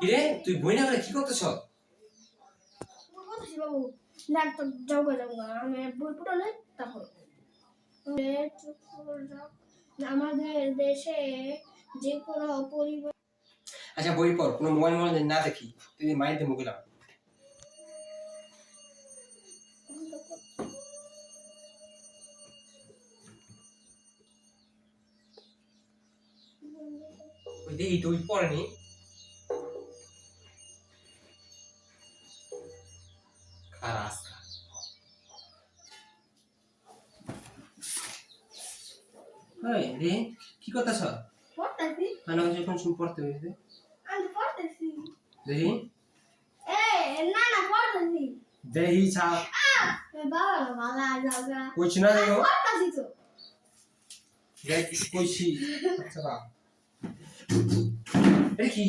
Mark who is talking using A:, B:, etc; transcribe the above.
A: কিরে তুই বই না করে কি করতেছ?
B: বলতেছি বাবু ডাক্তার যাওগা আমি বই পড়ালে তারপর আমাদের দেশে যে কোনো পরিবার
A: আচ্ছা বই পড়, কোনো মোবাইল না দেখি, তুই মাইর দে মুগিলাম। ওই দেখি তুই পড়েনি। খারাপ এই রে কি করতেছ?
B: পড়তেছি
A: মানে যখন শুন পড়তে হইছে
B: আমি পড়তেছি
A: দেখি
B: না না পড়তেছি
A: দেখি ছাপ
B: বাবা বাবা যাওগা
A: কইছ না দেখো
B: পড়তেছি তো
A: দেখ কইছি। আচ্ছা বা এটা কি?